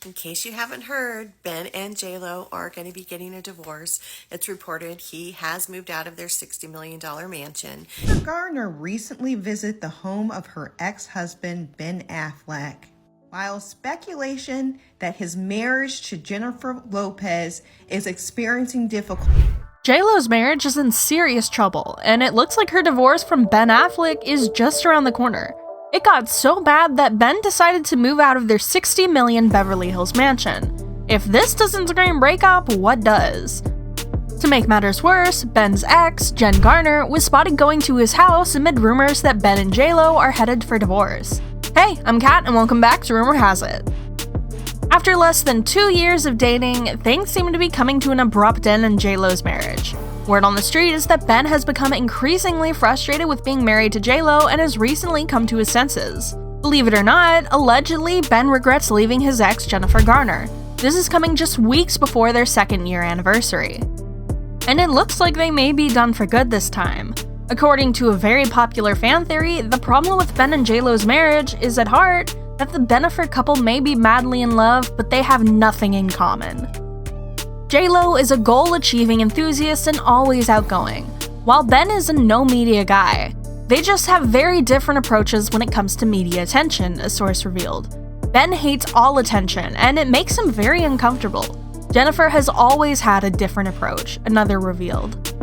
In case you haven't heard, Ben and JLo are going to be getting a divorce. It's reported he has moved out of their $60 million mansion. Garner recently visited the home of her ex-husband, Ben Affleck. While speculation that his marriage to Jennifer Lopez is experiencing difficulty. JLo's marriage is in serious trouble, and it looks like her divorce from Ben Affleck is just around the corner. It got so bad that Ben decided to move out of their $60 million Beverly Hills mansion. If this doesn't scream breakup, what does? To make matters worse, Ben's ex, Jen Garner, was spotted going to his house amid rumors that Ben and JLo are headed for divorce. Hey, I'm Kat, and welcome back to Rumor Has It. After less than 2 years of dating, things seem to be coming to an abrupt end in JLo's marriage. Word on the street is that Ben has become increasingly frustrated with being married to JLo and has recently come to his senses. Believe it or not, allegedly, Ben regrets leaving his ex, Jennifer Garner. This is coming just weeks before their second-year anniversary. And it looks like they may be done for good this time. According to a very popular fan theory, the problem with Ben and JLo's marriage is at heart that the Ben Affleck couple may be madly in love, but they have nothing in common. JLo is a goal-achieving enthusiast and always outgoing, while Ben is a no-media guy. They just have very different approaches when it comes to media attention, a source revealed. Ben hates all attention, and it makes him very uncomfortable. Jennifer has always had a different approach, another revealed.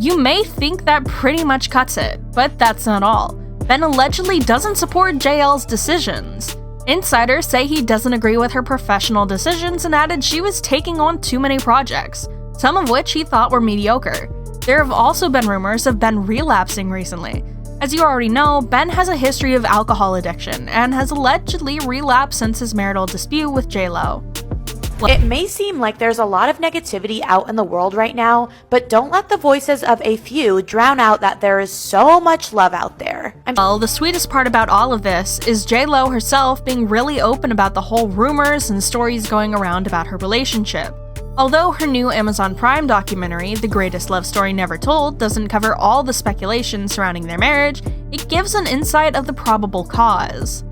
You may think that pretty much cuts it, but that's not all. Ben allegedly doesn't support JL's decisions. Insiders say he doesn't agree with her professional decisions and added she was taking on too many projects, some of which he thought were mediocre. There have also been rumors of Ben relapsing recently. As you already know, Ben has a history of alcohol addiction and has allegedly relapsed since his marital dispute with JLo. It may seem like there's a lot of negativity out in the world right now, but don't let the voices of a few drown out that there is so much love out there. Well, the sweetest part about all of this is JLo herself being really open about the whole rumors and stories going around about her relationship. Although her new Amazon Prime documentary, The Greatest Love Story Never Told, doesn't cover all the speculation surrounding their marriage, it gives an insight of the probable cause.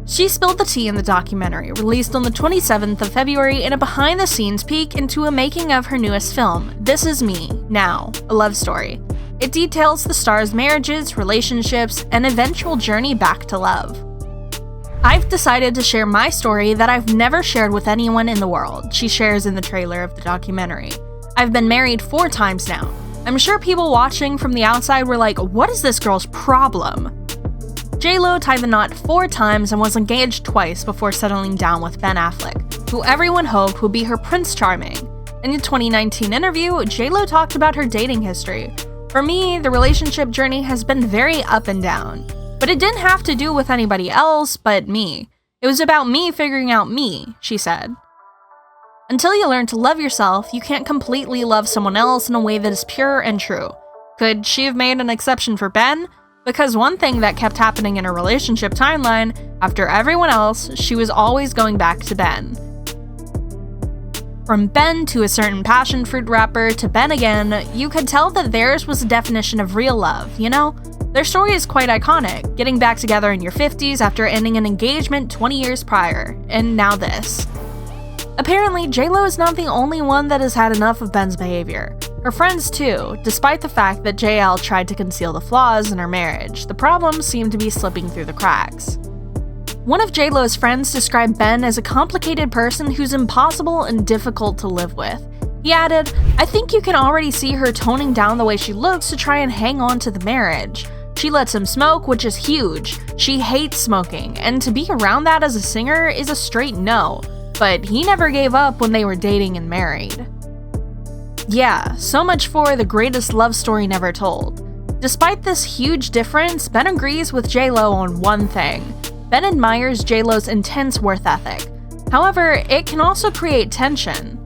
She spilled the tea in the documentary, released on the 27th of February in a behind-the-scenes peek into a making of her newest film, This Is Me, Now, a love story. It details the star's marriages, relationships, and eventual journey back to love. I've decided to share my story that I've never shared with anyone in the world, she shares in the trailer of the documentary. I've been married 4 times now. I'm sure people watching from the outside were like, what is this girl's problem? JLo tied the knot 4 times and was engaged twice before settling down with Ben Affleck, who everyone hoped would be her Prince Charming. In a 2019 interview, JLo talked about her dating history. For me, the relationship journey has been very up and down. But it didn't have to do with anybody else but me. It was about me figuring out me, she said. Until you learn to love yourself, you can't completely love someone else in a way that is pure and true. Could she have made an exception for Ben? Because one thing that kept happening in her relationship timeline, after everyone else, she was always going back to Ben. From Ben to a certain passion fruit rapper to Ben again, you could tell that theirs was a definition of real love, you know? Their story is quite iconic, getting back together in your 50s after ending an engagement 20 years prior, and now this. Apparently, JLo is not the only one that has had enough of Ben's behavior. Her friends too, despite the fact that JL tried to conceal the flaws in her marriage, the problems seem to be slipping through the cracks. One of JLo's friends described Ben as a complicated person who's impossible and difficult to live with. He added, I think you can already see her toning down the way she looks to try and hang on to the marriage. She lets him smoke, which is huge. She hates smoking, and to be around that as a singer is a straight no. But he never gave up when they were dating and married. Yeah, so much for The Greatest Love Story Never Told. Despite this huge difference, Ben agrees with JLo on one thing. Ben admires JLo's intense work ethic. However, it can also create tension.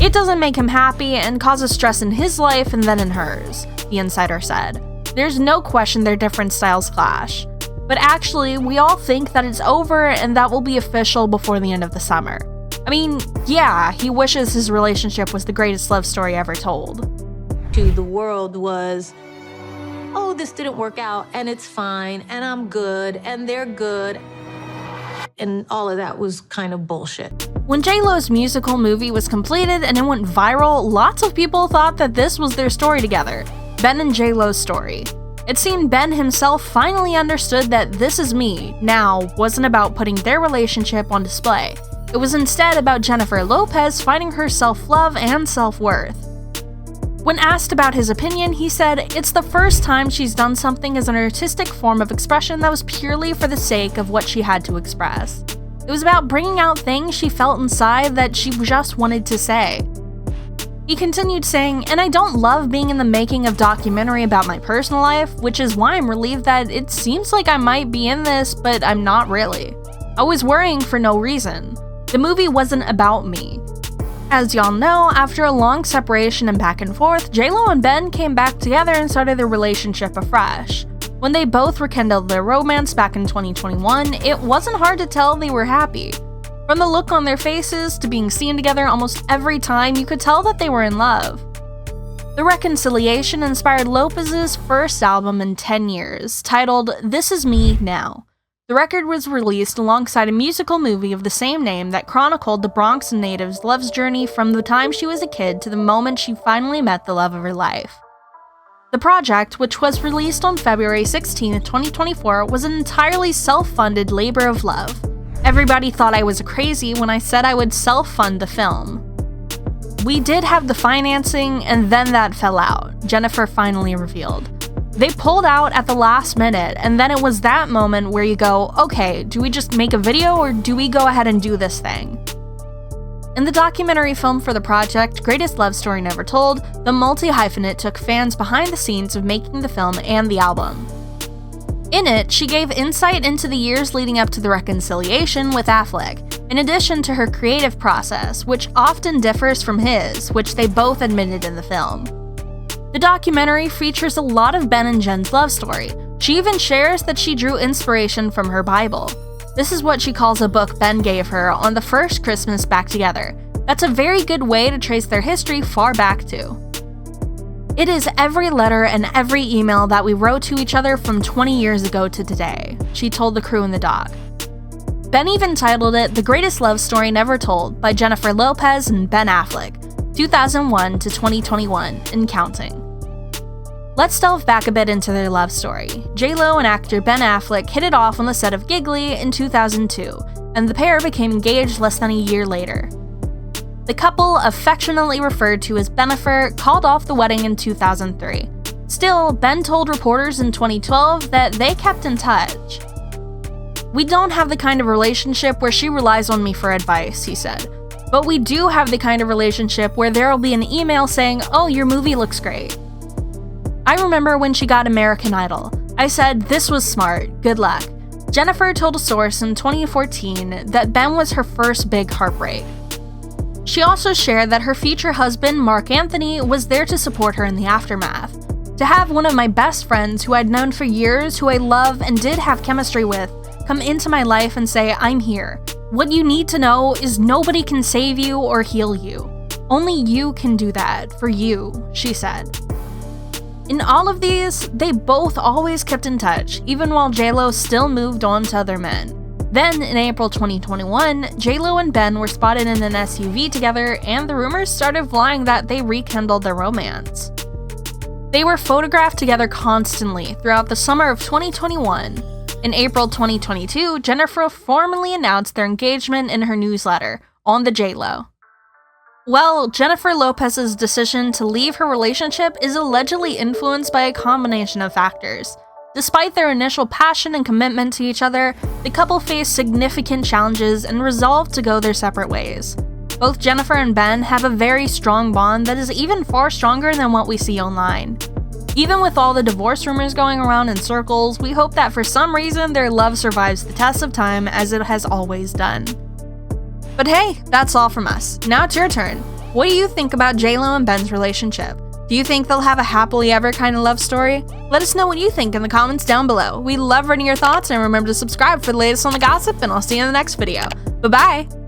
It doesn't make him happy and causes stress in his life and then in hers, the insider said. There's no question their different styles clash. But actually, we all think that it's over and that will be official before the end of the summer. I mean, yeah, he wishes his relationship was the greatest love story ever told. To the world was, oh, this didn't work out, and it's fine, and I'm good, and they're good. and all of that was kind of bullshit. When J-Lo's musical movie was completed and it went viral, lots of people thought that this was their story together, Ben and J-Lo's story. It seemed Ben himself finally understood that This Is Me Now wasn't about putting their relationship on display. It was instead about Jennifer Lopez finding her self-love and self-worth. When asked about his opinion, he said, "It's the first time she's done something as an artistic form of expression that was purely for the sake of what she had to express. It was about bringing out things she felt inside that she just wanted to say." He continued saying, "And I don't love being in the making of documentary about my personal life, which is why I'm relieved that it seems like I might be in this, but I'm not really. I was worrying for no reason. The movie wasn't about me." As y'all know, after a long separation and back and forth, J-Lo and Ben came back together and started their relationship afresh. When they both rekindled their romance back in 2021, it wasn't hard to tell they were happy. From the look on their faces to being seen together almost every time, you could tell that they were in love. The reconciliation inspired Lopez's first album in 10 years, titled This Is Me Now. The record was released alongside a musical movie of the same name that chronicled the Bronx native's love's journey from the time she was a kid to the moment she finally met the love of her life. The project, which was released on February 16, 2024, was an entirely self-funded labor of love. Everybody thought I was crazy when I said I would self-fund the film. "We did have the financing, and then that fell out," Jennifer finally revealed. "They pulled out at the last minute, and then it was that moment where you go, okay, do we just make a video or do we go ahead and do this thing?" In the documentary film for the project, Greatest Love Story Never Told, the multi-hyphenate took fans behind the scenes of making the film and the album. In it, she gave insight into the years leading up to the reconciliation with Affleck, in addition to her creative process, which often differs from his, which they both admitted in the film. The documentary features a lot of Ben and Jen's love story. She even shares that she drew inspiration from her Bible. This is what she calls a book Ben gave her on the first Christmas back together. That's a very good way to trace their history far back to. "It is every letter and every email that we wrote to each other from 20 years ago to today," she told the crew in the doc. Ben even titled it The Greatest Love Story Never Told by Jennifer Lopez and Ben Affleck, 2001 to 2021, and counting. Let's delve back a bit into their love story. J-Lo and actor Ben Affleck hit it off on the set of Giggly in 2002, and the pair became engaged less than a year later. The couple, affectionately referred to as Benifer, called off the wedding in 2003. Still, Ben told reporters in 2012 that they kept in touch. "We don't have the kind of relationship where she relies on me for advice," he said. "But we do have the kind of relationship where there'll be an email saying, 'Oh, your movie looks great.' I remember when she got American Idol. I said, 'This was smart, good luck.'" Jennifer told a source in 2014 that Ben was her first big heartbreak. She also shared that her future husband, Mark Anthony, was there to support her in the aftermath. "To have one of my best friends who I'd known for years, who I love and did have chemistry with, come into my life and say, 'I'm here. What you need to know is nobody can save you or heal you. Only you can do that for you," she said. In all of these, they both always kept in touch, even while J-Lo still moved on to other men. Then, in April 2021, J-Lo and Ben were spotted in an SUV together, and the rumors started flying that they rekindled their romance. They were photographed together constantly throughout the summer of 2021. In April 2022, Jennifer formally announced their engagement in her newsletter, On the J-Lo. Well, Jennifer Lopez's decision to leave her relationship is allegedly influenced by a combination of factors. Despite their initial passion and commitment to each other, the couple faced significant challenges and resolved to go their separate ways. Both Jennifer and Ben have a very strong bond that is even far stronger than what we see online. Even with all the divorce rumors going around in circles, we hope that for some reason their love survives the test of time as it has always done. But hey, that's all from us. Now it's your turn. What do you think about J-Lo and Ben's relationship? Do you think they'll have a happily ever kind of love story? Let us know what you think in the comments down below. We love reading your thoughts, and remember to subscribe for the latest on the gossip, and I'll see you in the next video. Bye-bye!